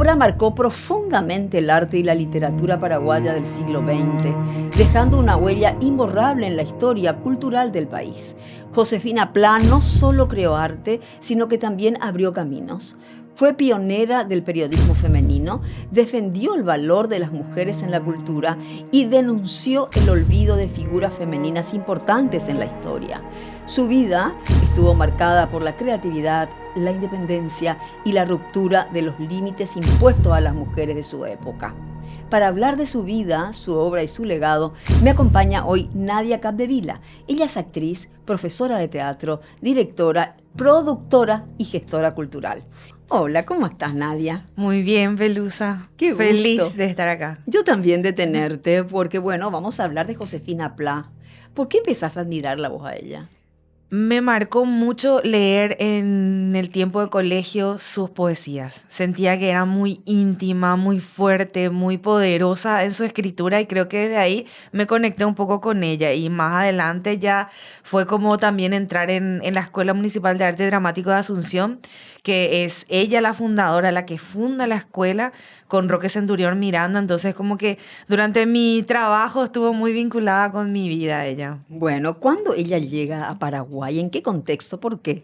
obra marcó profundamente el arte y la literatura paraguaya del siglo XX, dejando una huella imborrable en la historia cultural del país. Josefina Pla no solo creó arte, sino que también abrió caminos. Fue pionera del periodismo femenino, defendió el valor de las mujeres en la cultura y denunció el olvido de figuras femeninas importantes en la historia. Su vida estuvo marcada por la creatividad, la independencia y la ruptura de los límites impuestos a las mujeres de su época. Para hablar de su vida, su obra y su legado, me acompaña hoy Nadia Capdevila. Ella es actriz, profesora de teatro, directora, productora y gestora cultural. Hola, ¿cómo estás, Nadia? Muy bien, Pelusa. Qué gusto. Feliz de estar acá. Yo también de tenerte, porque bueno, vamos a hablar de Josefina Pla. ¿Por qué empezás a admirarla vos a ella? Me marcó mucho leer en el tiempo de colegio sus poesías. Sentía que era muy íntima, muy fuerte, muy poderosa en su escritura y creo que desde ahí me conecté un poco con ella. Y más adelante ya fue como también entrar en la Escuela Municipal de Arte Dramático de Asunción, que es ella la fundadora, la que funda la escuela con Roque Centurión Miranda. Entonces como que durante mi trabajo estuvo muy vinculada con mi vida ella. Bueno, ¿cuándo ella llega a Paraguay? ¿En qué contexto? ¿Por qué?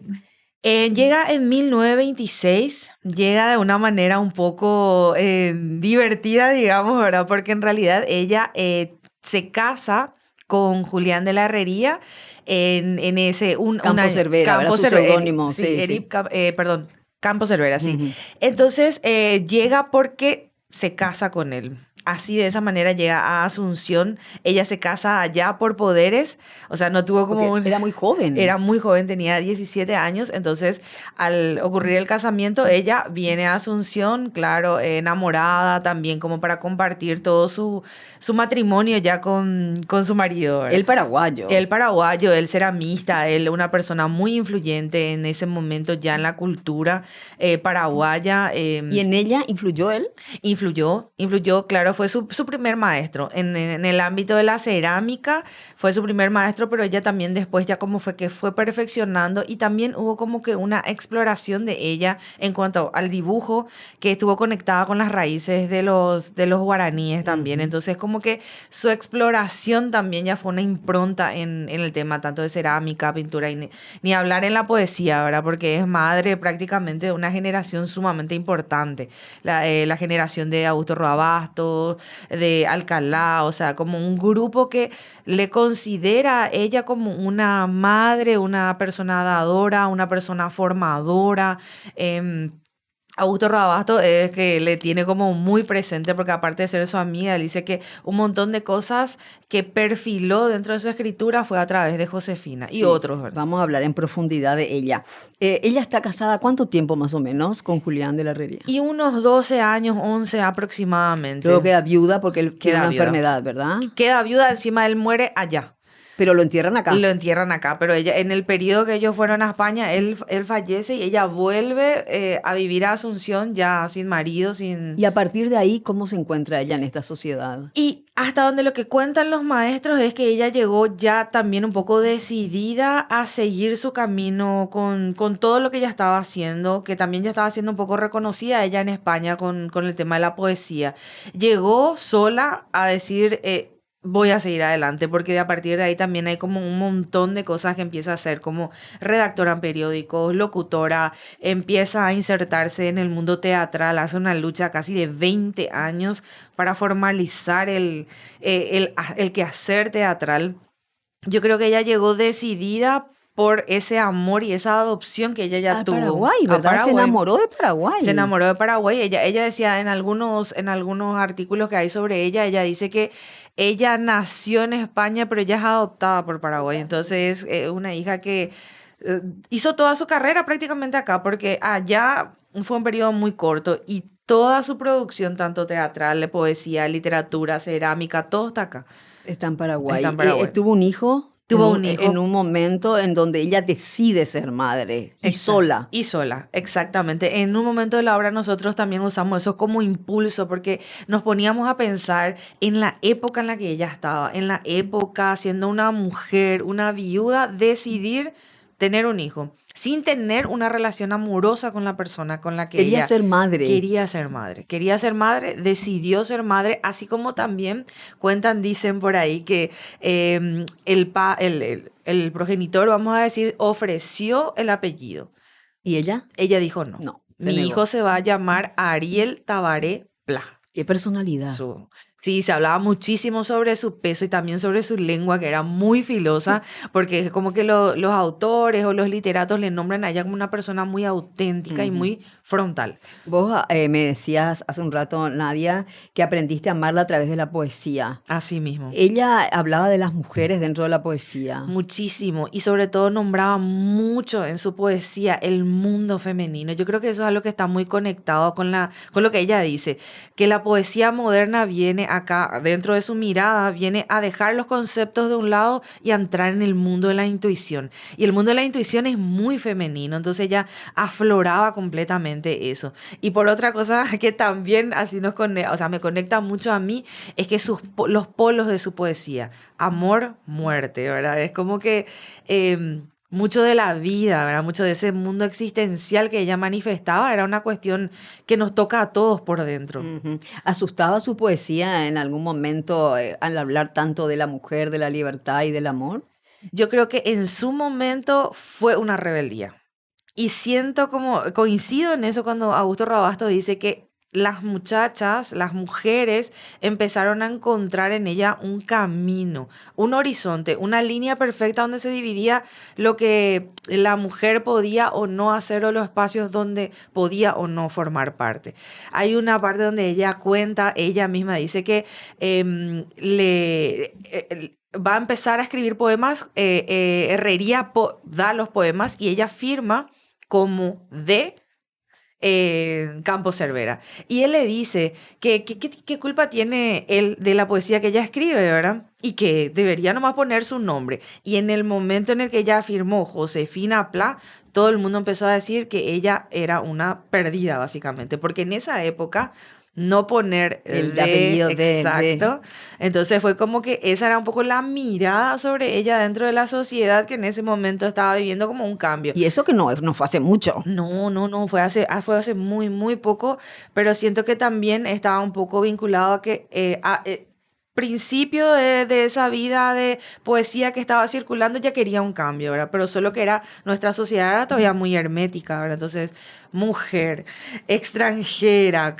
Llega en 1926, llega de una manera un poco divertida, digamos, ¿verdad? Porque en realidad ella se casa con Julián de la Herrería en ese, Campo Cervera, ¿verdad? Campo Su Cervera, seudónimo, sí, sí, sí. perdón, Campo Cervera, sí. Ujú. Entonces llega porque se casa con él. Así de esa manera llega a Asunción. Ella se casa allá por poderes, o sea, no tuvo como Porque un... era muy joven. Era muy joven, tenía 17 años, entonces al ocurrir el casamiento, ella viene a Asunción, claro, enamorada también, como para compartir todo su matrimonio ya con su marido, ¿verdad? El paraguayo. Él paraguayo, él ceramista, él una persona muy influyente en ese momento ya en la cultura paraguaya. ¿Y en ella influyó él? Influyó, claro, fue su primer maestro. En el ámbito de la cerámica fue su primer maestro, pero ella también después ya como fue que fue perfeccionando y también hubo como que una exploración de ella en cuanto al dibujo que estuvo conectada con las raíces de los guaraníes también. Ujú. Entonces como que su exploración también ya fue una impronta en el tema tanto de cerámica, pintura y ni hablar en la poesía, ¿verdad? Porque es madre prácticamente de una generación sumamente importante la generación de Augusto Roabasto, de Alcalá, o sea, como un grupo que le considera a ella como una madre, una persona dadora, una persona formadora. em, Augusto Roabasto es que le tiene como muy presente porque aparte de ser su amiga, él dice que un montón de cosas que perfiló dentro de su escritura fue a través de Josefina y Sí, otros, ¿verdad? vamos a hablar en profundidad de ella. Ella está casada, ¿cuánto tiempo más o menos con Julián de la Herrería? Y unos 12 años, 11 Luego aproximadamente, queda viuda porque él tiene una queda viuda. enfermedad, ¿verdad? Queda viuda, encima él muere allá. Pero lo entierran acá. Lo entierran acá, pero ella, en el periodo que ellos fueron a España, él fallece y ella vuelve a vivir a Asunción ya sin marido, sin... Y a partir de ahí, ¿cómo se encuentra ella en esta sociedad? Y hasta donde lo que cuentan los maestros es que ella llegó ya también un poco decidida a seguir su camino con todo lo que ella estaba haciendo, que también ya estaba siendo un poco reconocida ella en España con el tema de la poesía. Llegó sola a decir, voy a seguir adelante, porque de a partir de ahí también hay como un montón de cosas que empieza a hacer, como redactora en periódicos, locutora, empieza a insertarse en el mundo teatral, hace una lucha casi de 20 años para formalizar el quehacer teatral. Yo creo que ella llegó decidida por ese amor y esa adopción que ella ya Al tuvo Paraguay, a ¿verdad? Se Paraguay. enamoró de Se Paraguay. enamoró de Paraguay. Ella decía en algunos artículos que hay sobre ella, ella dice que ella nació en España, pero ella es adoptada por Paraguay. Entonces, una hija que eh, hizo toda su carrera prácticamente acá, porque allá fue un periodo muy corto y toda su producción, tanto teatral, de poesía, literatura, cerámica, todo está acá, Está en está Paraguay. en Paraguay. Tuvo un hijo Tuvo un en hijo. un momento en donde ella decide ser madre y Exacto. sola. Y sola, exactamente. En un momento de la obra nosotros también usamos eso como impulso porque nos poníamos a pensar en la época en la que ella estaba, en la época siendo una mujer, una viuda, decidir tener un hijo, sin tener una relación amorosa con la persona con la que Quería ella ser madre. quería ser madre. Quería ser madre, decidió ser madre, así como también cuentan, dicen por ahí que el progenitor, vamos a decir, ofreció el apellido. ¿Y ella? Ella dijo no. No, se Mi negó. hijo se va a llamar Ariel Tabaré Pla. Qué personalidad. Su- Sí, se hablaba muchísimo sobre su peso y también sobre su lengua, que era muy filosa, porque es como que los autores o los literatos le nombran a ella como una persona muy auténtica y Ujú. muy frontal. Vos me decías hace un rato, Nadia, que aprendiste a amarla a través de la poesía. Así mismo. Ella hablaba de las mujeres dentro de la poesía. Muchísimo y sobre todo nombraba mucho en su poesía el mundo femenino. Yo creo que eso es algo que está muy conectado con lo que ella dice, que la poesía moderna viene acá, dentro de su mirada, viene a dejar los conceptos de un lado y a entrar en el mundo de la intuición. Y el mundo de la intuición es muy femenino, entonces ella afloraba completamente eso. Y por otra cosa que también así o sea, me conecta mucho a mí, es que los polos de su poesía, amor, muerte, ¿verdad? Es como que mucho de la vida, ¿verdad? Mucho de ese mundo existencial que ella manifestaba era una cuestión que nos toca a todos por dentro. Ujú. ¿Asustaba su poesía en algún momento al hablar tanto de la mujer, de la libertad y del amor? Yo creo que en su momento fue una rebeldía. Y siento como, coincido en eso cuando Augusto Rabasto dice que las muchachas, las mujeres, empezaron a encontrar en ella un camino, un horizonte, una línea perfecta donde se dividía lo que la mujer podía o no hacer o los espacios donde podía o no formar parte. Hay una parte donde ella cuenta, ella misma dice que va a empezar a escribir poemas, Herrería da los poemas y ella firma como de Campos Cervera. Y él le dice que qué culpa tiene él de la poesía que ella escribe, ¿verdad? Y que debería nomás poner su nombre. Y en el momento en el que ella firmó Josefina Pla, todo el mundo empezó a decir que ella era una perdida, básicamente, porque en esa época no poner El de apellido de. exacto. Entonces fue como que esa era un poco la mirada sobre ella dentro de la sociedad que en ese momento estaba viviendo como un cambio. Y eso que no fue hace mucho. No, no, no, fue hace muy, muy poco, pero siento que también estaba un poco vinculado a que principio de esa vida de poesía que estaba circulando ya quería un cambio, ¿verdad? Pero solo que nuestra sociedad era todavía muy hermética, ¿verdad? Entonces, mujer, extranjera,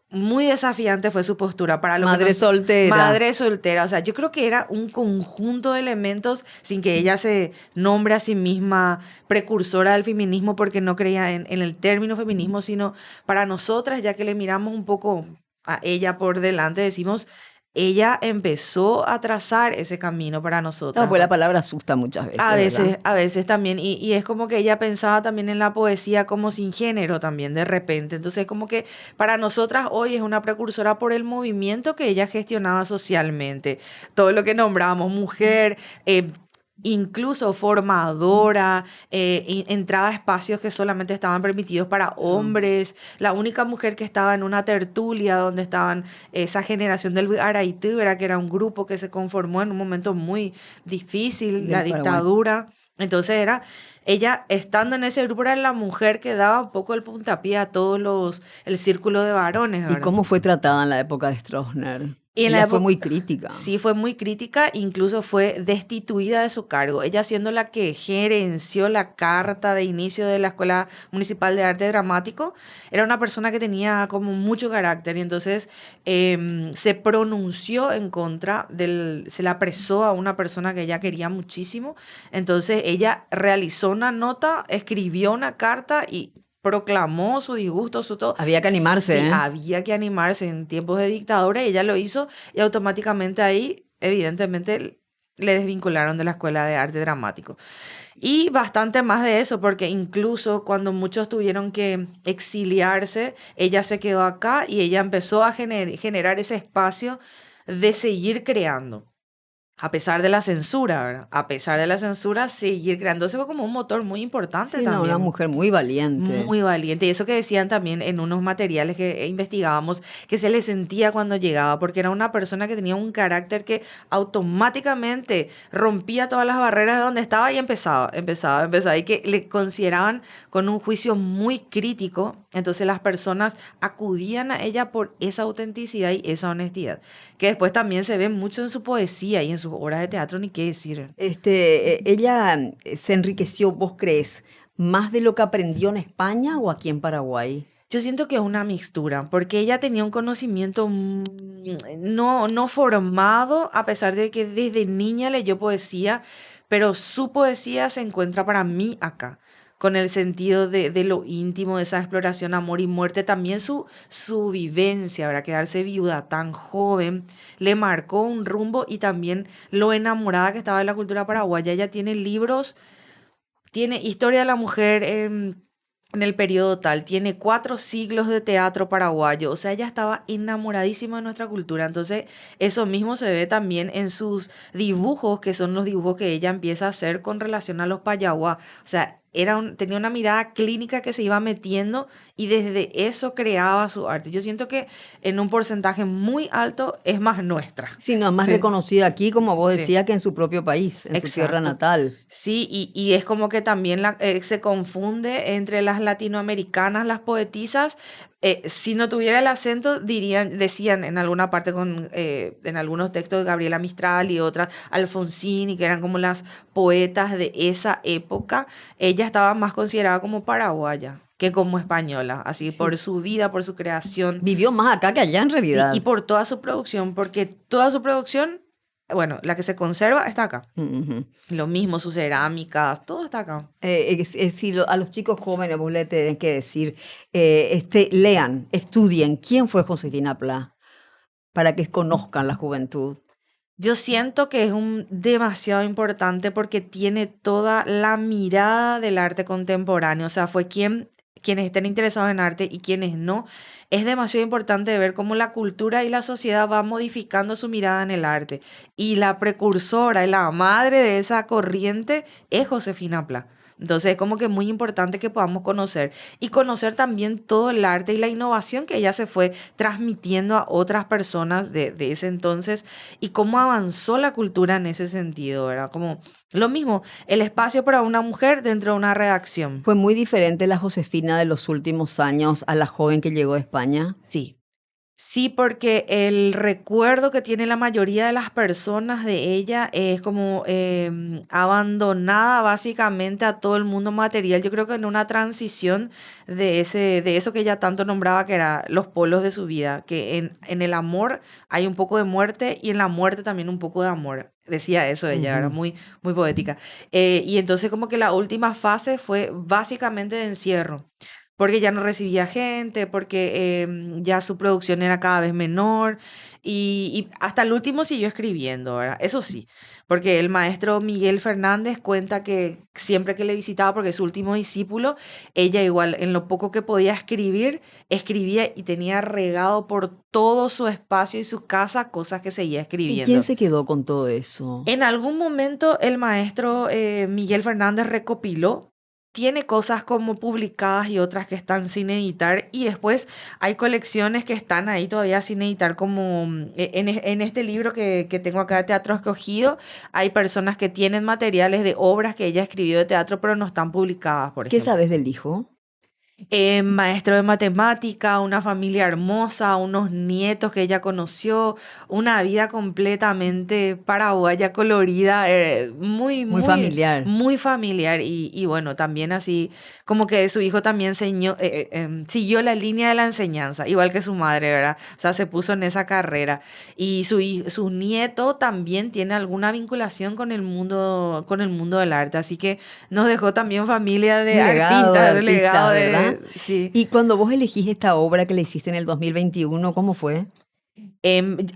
muy desafiante fue su postura para lo que Madre nos... soltera. Madre soltera, o sea, yo creo que era un conjunto de elementos sin que ella se nombre a sí misma precursora del feminismo porque no creía en el término feminismo, sino para nosotras, ya que le miramos un poco a ella por delante, decimos, ella empezó a trazar ese camino para No, nosotras, pues la ¿verdad? palabra asusta muchas veces, ¿verdad? A veces también, y es como que ella pensaba también en la poesía como sin género también, de repente. Entonces, como que para nosotras hoy es una precursora por el movimiento que ella gestionaba socialmente. Todo lo que nombramos, mujer, incluso formadora, entraba a espacios que solamente estaban permitidos para Hombre, hombres. La única mujer que estaba en una tertulia donde estaban esa generación del Araití, ¿verdad? Que era un grupo que se conformó en un momento muy difícil, la del Paraguay. dictadura. Entonces ella estando en ese grupo era la mujer que daba un poco el puntapié a el círculo de varones, ¿Y ¿verdad? cómo fue tratada en la época de Stroessner? Y en la Ella fue época, muy crítica. sí fue muy crítica, incluso fue destituida de su cargo. Ella siendo la que gerenció la carta de inicio de la Escuela Municipal de Arte Dramático, era una persona que tenía como mucho carácter y entonces se pronunció en contra se la apresó a una persona que ella quería muchísimo. Entonces ella realizó una nota, escribió una carta y proclamó su disgusto, su todo. Había que animarse, Sí, ¿eh? había que animarse en tiempos de dictadura y ella lo hizo y automáticamente ahí, evidentemente, le desvincularon de la Escuela de Arte Dramático. Y bastante más de eso, porque incluso cuando muchos tuvieron que exiliarse, ella se quedó acá y ella empezó a generar ese espacio de seguir creando. a pesar de la censura, ¿verdad? A pesar de la censura, seguir creando. Eso fue como un motor muy importante Sí, no, una también. mujer muy valiente. Muy valiente. Y eso que decían también en unos materiales que investigábamos, que se le sentía cuando llegaba, porque era una persona que tenía un carácter que automáticamente rompía todas las barreras de donde estaba y empezaba. Y que le consideraban con un juicio muy crítico. Entonces las personas acudían a ella por esa autenticidad y esa honestidad, que después también se ve mucho en su poesía y en sus obras de teatro, ni qué decir. Ella se enriqueció, ¿vos crees, más de lo que aprendió en España o aquí en Paraguay? Yo siento que es una mixtura, porque ella tenía un conocimiento no formado, a pesar de que desde niña leyó poesía, pero su poesía se encuentra para mí acá, con el sentido de lo íntimo, de esa exploración, amor y muerte, también su vivencia, ¿verdad? Quedarse viuda tan joven, le marcó un rumbo y también lo enamorada que estaba de la cultura paraguaya. Ella tiene libros, tiene Historia de la Mujer en el periodo tal, tiene 4 siglos de teatro paraguayo, o sea, ella estaba enamoradísima de nuestra cultura, entonces eso mismo se ve también en sus dibujos, que son los dibujos que ella empieza a hacer con relación a los payaguá, o sea, tenía una mirada clínica que se iba metiendo y desde eso creaba su arte. Yo siento que en un porcentaje muy alto es más nuestra. Sino más Sí, reconocida aquí, como vos sí. decías, que en su propio país, en su tierra Exacto. natal. Sí, y es como que también se confunde entre las latinoamericanas, las poetisas. Si no tuviera el acento, decían en alguna parte en algunos textos de Gabriela Mistral y otras, Alfonsín, y que eran como las poetas de esa época. Ella estaba más considerada como paraguaya que como española, así por Sí. su vida, por su creación. Vivió más acá que allá en Sí, y realidad. por toda su producción, porque toda su producción, bueno, la que se conserva está acá. Ujú. Lo mismo, sus cerámicas, todo está acá. Si a los chicos jóvenes vos le tenés que decir, lean, estudien quién fue Josefina Pla, para que conozcan la juventud. Yo siento que es demasiado importante porque tiene toda la mirada del arte contemporáneo. O sea, fue quienes estén interesados en arte y quienes no. Es demasiado importante ver cómo la cultura y la sociedad va modificando su mirada en el arte. Y la precursora y la madre de esa corriente es Josefina Pla. Entonces es como que muy importante que podamos conocer y conocer también todo el arte y la innovación que ella se fue transmitiendo a otras personas de ese entonces y cómo avanzó la cultura en ese sentido, ¿verdad? Como lo mismo, el espacio para una mujer dentro de una redacción. Fue muy diferente la Josefina de los últimos años a la joven que llegó de España. Sí. Sí, porque el recuerdo que tiene la mayoría de las personas de ella es como abandonada básicamente a todo el mundo material. Yo creo que en una transición de eso que ella tanto nombraba, que era los polos de su vida, que en el amor hay un poco de muerte y en la muerte también un poco de amor. Decía eso ella, era Ujú. muy poética. Y entonces como que la última fase fue básicamente de encierro porque ya no recibía gente, porque ya su producción era cada vez menor y hasta el último siguió escribiendo, ¿verdad? Eso sí, porque el maestro Miguel Fernández cuenta que siempre que le visitaba, porque es su último discípulo, ella igual en lo poco que podía escribir, escribía y tenía regado por todo su espacio y su casa cosas que seguía ¿Y quién escribiendo. se quedó con todo eso? En algún momento el maestro Miguel Fernández recopiló, tiene cosas como publicadas y otras que están sin editar y después hay colecciones que están ahí todavía sin editar como en este libro que tengo acá de Teatro Escogido, hay personas que tienen materiales de obras que ella escribió de teatro pero no están publicadas, por ¿Qué ejemplo. sabes del hijo? Maestro de matemática, una familia hermosa, unos nietos que ella conoció, una vida completamente paraguaya, colorida, Muy familiar. muy familiar. Y bueno, también así, como que su hijo también siguió la línea de la enseñanza, igual que su madre, ¿verdad? O sea, se puso en esa carrera. Y su nieto también tiene alguna vinculación con el mundo del arte, así que nos dejó también familia de Un legado de artistas, de legado artistas, ¿verdad? de... Sí. Y cuando vos elegís esta obra que le hiciste en el 2021, ¿cómo fue?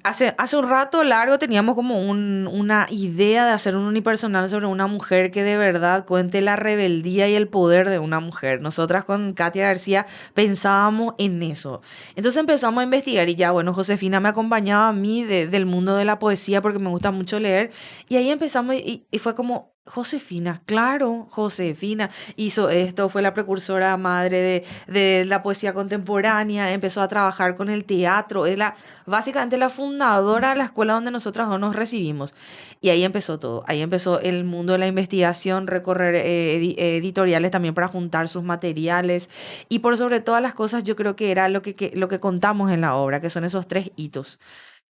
Hace un rato largo teníamos como una idea de hacer un unipersonal sobre una mujer que de verdad cuente la rebeldía y el poder de una mujer. Nosotras con Katia García pensábamos en eso. Entonces empezamos a investigar y ya, bueno, Josefina me acompañaba a mí del mundo de la poesía porque me gusta mucho leer. Y ahí empezamos y fue como, Josefina, claro, Josefina hizo esto, fue la precursora madre de la poesía contemporánea, empezó a trabajar con el teatro, es básicamente la fundadora de la escuela donde nosotras dos nos recibimos. Y ahí empezó todo. Ahí empezó el mundo de la investigación, recorrer editoriales también para juntar sus materiales. Y por sobre todas las cosas, yo creo que era lo que contamos en la obra, que son esos tres hitos.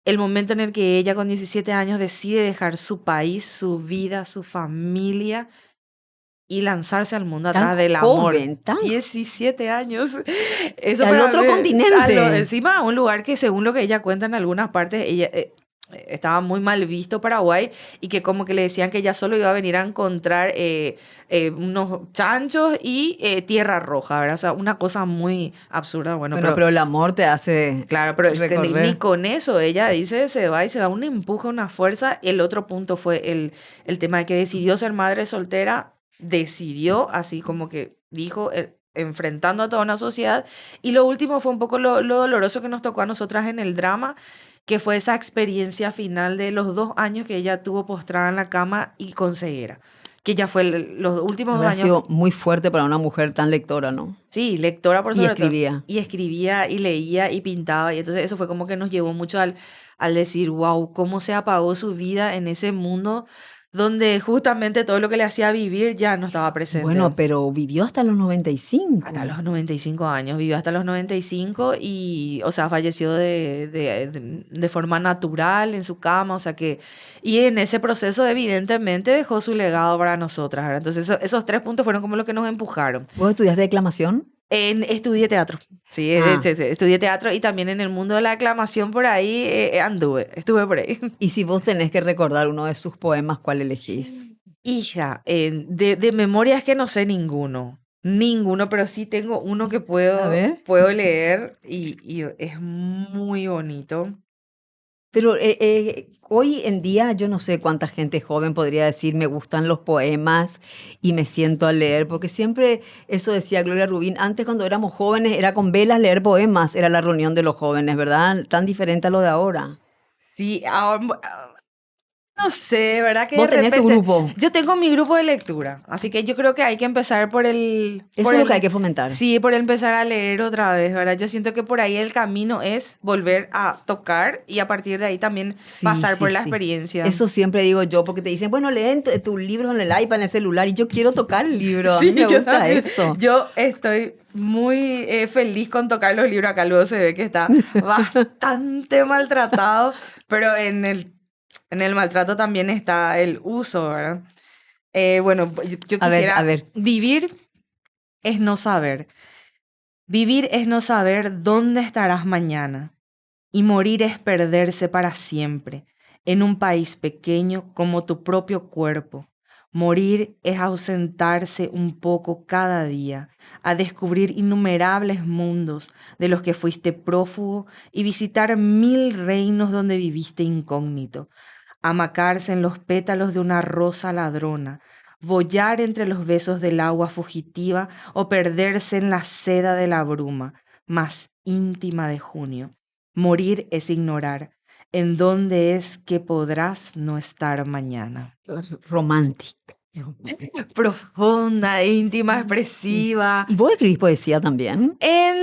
El momento en el que ella con 17 años decide dejar su país, su vida, su familia y lanzarse al mundo Tan atrás del amor. joven, tan 17 años. Eso al para otro mí, continente. encima un lugar que según lo que ella cuenta en algunas partes, ella estaba muy mal visto Paraguay y que como que le decían que ella solo iba a venir a encontrar unos chanchos y tierra roja, ¿verdad? O sea, una cosa muy absurda. Bueno, Bueno, pero pero el amor te hace claro, pero es que ni recorrer. con eso ella dice se va y se da un empuje, una fuerza. El otro punto fue el tema de que decidió ser madre soltera, decidió así como que dijo, enfrentando a toda una sociedad. Y lo último fue un poco lo doloroso que nos tocó a nosotras en el drama, que fue esa experiencia final de los 2 años que ella tuvo postrada en la cama y con ceguera, que ya fue los últimos dos Habrá años. sido muy fuerte para una mujer tan lectora, ¿no? Sí, lectora por Y sobre todo. escribía. Y escribía y leía y pintaba. Y entonces eso fue como que nos llevó mucho al decir, wow, cómo se apagó su vida en ese mundo donde justamente todo lo que le hacía vivir ya no estaba presente. Bueno, pero vivió hasta los Hasta 95. los 95 años, vivió hasta los 95 y, o sea, falleció de forma natural en su cama, o sea que, y en ese proceso evidentemente dejó su legado para nosotras, ¿verdad? Entonces esos tres puntos fueron como lo que nos empujaron. ¿Vos estudiaste declamación? Estudié teatro, sí, Ah, estudié teatro y también en el mundo de la aclamación por ahí estuve por ahí. y si vos tenés que recordar uno de sus poemas, ¿cuál elegís? Hija, de memoria es que no sé ninguno, pero sí tengo uno que A ver. puedo leer y es muy bonito. Pero hoy en día yo no sé cuánta gente joven podría decir me gustan los poemas y me siento a leer, porque siempre eso decía Gloria Rubín, antes cuando éramos jóvenes era con velas leer poemas, era la reunión de los jóvenes, ¿verdad? Tan diferente a lo de ahora. Sí, no sé, ¿verdad? Que de Vos tenés tu repente grupo, yo tengo mi grupo de lectura, así que yo creo que hay que empezar eso es lo que hay que fomentar. sí, por empezar a leer otra vez, ¿verdad? Yo siento que por ahí el camino es volver a tocar y a partir de ahí también Sí, pasar sí, por la sí. experiencia. Eso siempre digo yo, porque te dicen, bueno, leen tus libros en el iPad, en el celular, y yo quiero tocar el libro, a mí Sí, me yo gusta también. eso. Yo estoy muy feliz con tocar los libros acá. Luego se ve que está bastante maltratado, pero en el maltrato también está el uso, ¿verdad? Bueno, yo A quisiera ver, vivir es no saber. Vivir es no saber dónde estarás mañana. Y morir es perderse para siempre en un país pequeño como tu propio cuerpo. Morir es ausentarse un poco cada día, a descubrir innumerables mundos de los que fuiste prófugo y visitar 1000 reinos donde viviste incógnito, amacarse en los pétalos de una rosa ladrona, bollar entre los besos del agua fugitiva o perderse en la seda de la bruma más íntima de junio. Morir es ignorar en dónde es que podrás no estar mañana. romántica. Profunda, íntima, Sí, sí, sí. expresiva. ¿Y vos escribís poesía también?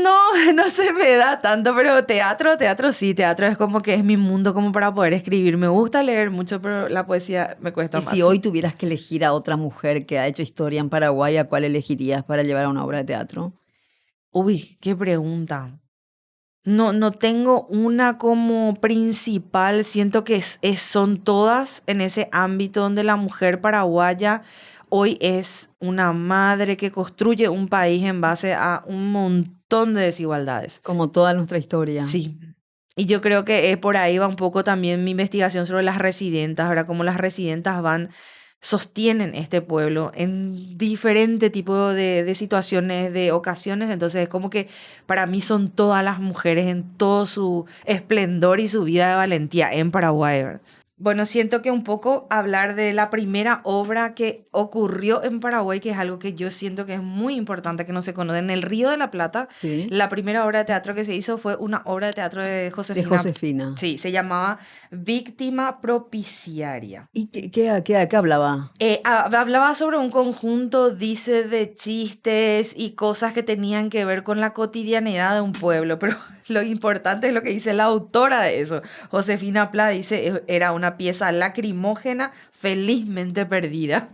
No, no se me da tanto, pero teatro sí, teatro es como que es mi mundo como para poder escribir. Me gusta leer mucho, pero la poesía me cuesta Y si más. hoy tuvieras que elegir a otra mujer que ha hecho historia en Paraguay, ¿a cuál elegirías para llevar a una obra de teatro? Uy, qué pregunta. No, no tengo una como principal, siento que son todas en ese ámbito donde la mujer paraguaya hoy es una madre que construye un país en base a un montón de desigualdades. Como toda nuestra historia. Sí. Y yo creo que por ahí va un poco también mi investigación sobre las residentas, ¿verdad? Cómo las residentas van sostienen este pueblo en diferente tipo de situaciones, de ocasiones. Entonces es como que para mí son todas las mujeres en todo su esplendor y su vida de valentía en Paraguay, ¿verdad? Bueno, siento que un poco hablar de la primera obra que ocurrió en Paraguay, que es algo que yo siento que es muy importante que no se conoce. En el Río de la Plata, Sí, la primera obra de teatro que se hizo fue una obra de teatro de de Josefina. Josefina. Sí, se llamaba Víctima Propiciaria. ¿Y qué hablaba? Hablaba sobre un conjunto, dice, de chistes y cosas que tenían que ver con la cotidianidad de un pueblo, pero lo importante es lo que dice la autora de eso. Josefina Pla dice, era una pieza lacrimógena felizmente perdida".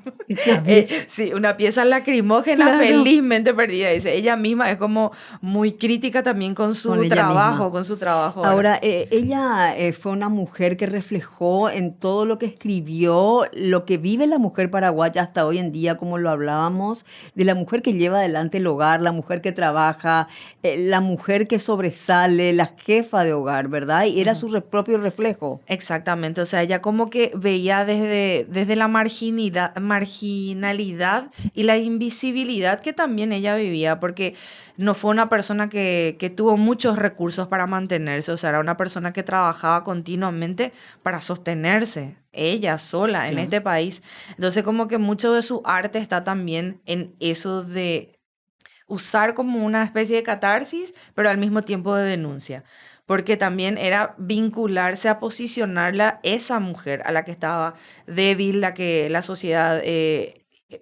La pieza. Sí, una pieza lacrimógena Claro, felizmente perdida, dice. Ella misma es como muy crítica también con ella misma. con su trabajo ahora. Ahora, ella fue una mujer que reflejó en todo lo que escribió, lo que vive la mujer paraguaya hasta hoy en día, como lo hablábamos, de la mujer que lleva adelante el hogar, la mujer que trabaja, la mujer que sobresale, la jefa de hogar, ¿verdad? Y era su propio reflejo. Exactamente, o sea, ella como que veía desde la marginalidad y la invisibilidad que también ella vivía, porque no fue una persona que tuvo muchos recursos para mantenerse, o sea, era una persona que trabajaba continuamente para sostenerse, ella sola en Claro. este país. Entonces, como que mucho de su arte está también en eso de usar como una especie de catarsis, pero al mismo tiempo de denuncia, porque también era vincularse a posicionarla a esa mujer a la que estaba débil, la que la sociedad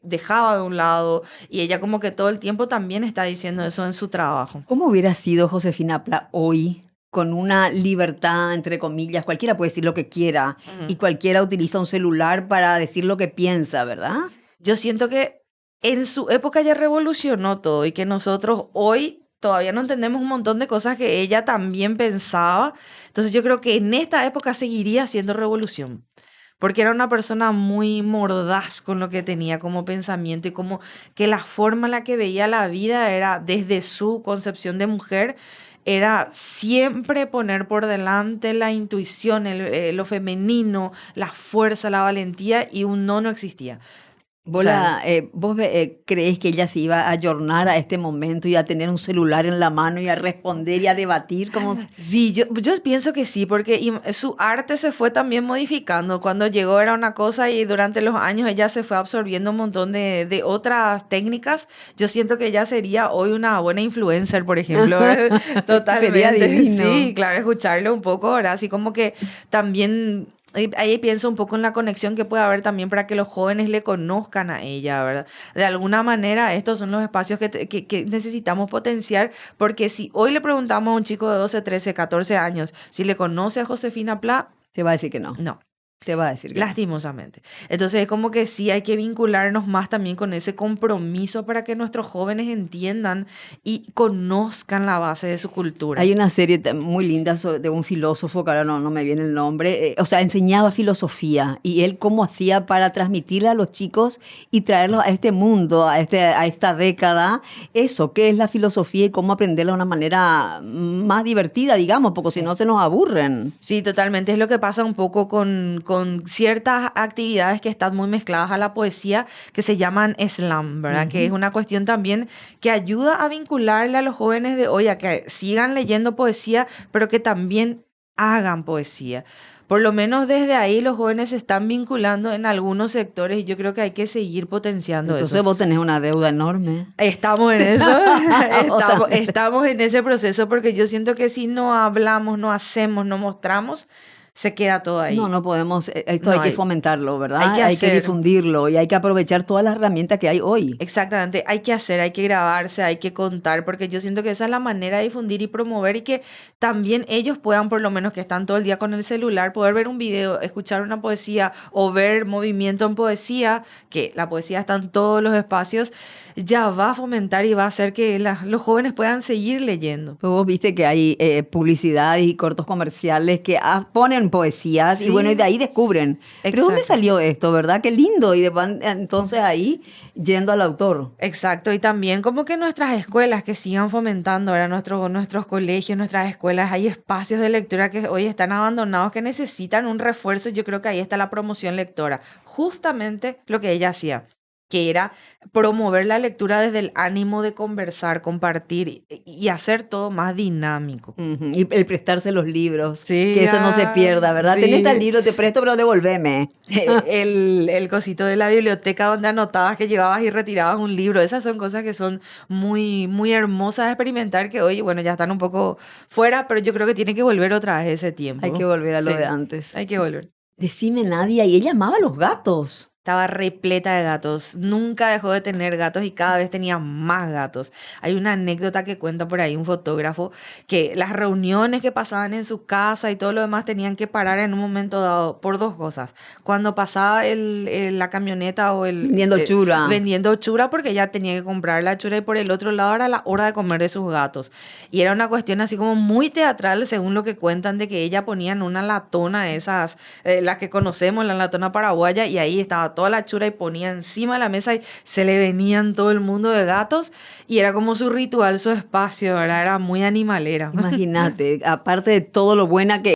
dejaba de un lado, y ella como que todo el tiempo también está diciendo eso en su trabajo. ¿Cómo hubiera sido Josefina Pla hoy? Con una libertad, entre comillas, cualquiera puede decir lo que quiera y Ujú. cualquiera utiliza un celular para decir lo que piensa, ¿verdad? Yo siento que en su época ya revolucionó todo y que nosotros hoy todavía no entendemos un montón de cosas que ella también pensaba. Entonces yo creo que en esta época seguiría siendo revolución, porque era una persona muy mordaz con lo que tenía como pensamiento y como que la forma en la que veía la vida era desde su concepción de mujer. Era siempre poner por delante la intuición, lo femenino, la fuerza, la valentía, y un no existía. O sea, ¿Crees que ella se iba a ayornar a este momento y a tener un celular en la mano y a responder y a debatir como... sí, yo pienso que sí, porque su arte se fue también modificando. Cuando llegó era una cosa y durante los años ella se fue absorbiendo un montón de otras técnicas. Yo siento que ella sería hoy una buena influencer, por ejemplo, ¿verdad? Sería Totalmente, sí, divino. claro, escucharlo un poco, ¿verdad? Así como que también... Ahí pienso un poco en la conexión que puede haber también para que los jóvenes le conozcan a ella, ¿verdad? De alguna manera, estos son los espacios que necesitamos potenciar, porque si hoy le preguntamos a un chico de 12, 13, 14 años si le conoce a Josefina Pla, Te va a decir que no. no. Te va a decir que no. Lastimosamente. Entonces es como que sí hay que vincularnos más también con ese compromiso para que nuestros jóvenes entiendan y conozcan la base de su cultura. Hay una serie muy linda de un filósofo, que ahora no me viene el nombre, o sea, enseñaba filosofía y él cómo hacía para transmitirle a los chicos y traerlos a este mundo, a esta década, eso, qué es la filosofía y cómo aprenderla de una manera más divertida, digamos, porque si Sí. no se nos aburren. Sí, totalmente. Es lo que pasa un poco con ciertas actividades que están muy mezcladas a la poesía, que se llaman slam, ¿verdad? Que es Ujú. una cuestión también que ayuda a vincularle a los jóvenes de hoy a que sigan leyendo poesía, pero que también hagan poesía. Por lo menos desde ahí los jóvenes se están vinculando en algunos sectores, y yo creo que hay que seguir potenciando Entonces eso. vos tenés una deuda enorme. Estamos en eso, Otra vez. estamos en ese proceso, porque yo siento que si no hablamos, no hacemos, no mostramos, se queda todo No, ahí. no podemos, esto No hay que hay, fomentarlo, hay ¿verdad? que Hay que hacer. difundirlo y hay que aprovechar todas las herramientas que hay hoy. Exactamente, hay que hacer, hay que grabarse, hay que contar, porque yo siento que esa es la manera de difundir y promover, y que también ellos puedan, por lo menos que están todo el día con el celular, poder ver un video, escuchar una poesía o ver movimiento en poesía, que la poesía está en todos los espacios, ya va a fomentar y va a hacer que los jóvenes puedan seguir leyendo. Pues vos viste que hay publicidad y cortos comerciales que ponen leen poesías y bueno, y de Sí, ahí descubren. Pero ¿dónde exacto. salió esto, verdad? Qué lindo. Y van entonces ahí yendo al autor. Exacto, y también como que nuestras escuelas que sigan fomentando ahora nuestros colegios, nuestras escuelas, hay espacios de lectura que hoy están abandonados que necesitan un refuerzo. Yo creo que ahí está la promoción lectora, justamente lo que ella hacía, que era promover la lectura desde el ánimo de conversar, compartir y hacer todo más dinámico. Ujú. Y el prestarse los libros, que Sí, eso no se pierda, ¿verdad? Tenés tal sí. libro, te presto, pero devolveme. El cosito de la biblioteca donde anotabas que llevabas y retirabas un libro. Esas son cosas que son muy, muy hermosas de experimentar que hoy, bueno, ya están un poco fuera, pero yo creo que tiene que volver otra vez ese Hay que tiempo. volver a lo de Sí, antes. hay que volver. Decime, Nadia, y ella amaba a los gatos. Estaba repleta de gatos, nunca dejó de tener gatos y cada vez tenía más gatos. Hay una anécdota que cuenta por ahí un fotógrafo que las reuniones que pasaban en su casa y todo lo demás tenían que parar en un momento dado por dos cosas. Cuando pasaba la camioneta o Vendiendo chura. vendiendo chura porque ella tenía que comprar la chura y por el otro lado era la hora de comer de sus gatos. Y era una cuestión así como muy teatral según lo que cuentan de que ella ponía en una latona de esas las que conocemos, la latona paraguaya, y ahí estaba toda la chura y ponía encima de la mesa y se le venían todo el mundo de gatos y era como su ritual, su espacio, ¿verdad? Era muy animalera. Imagínate, aparte de todo lo buena que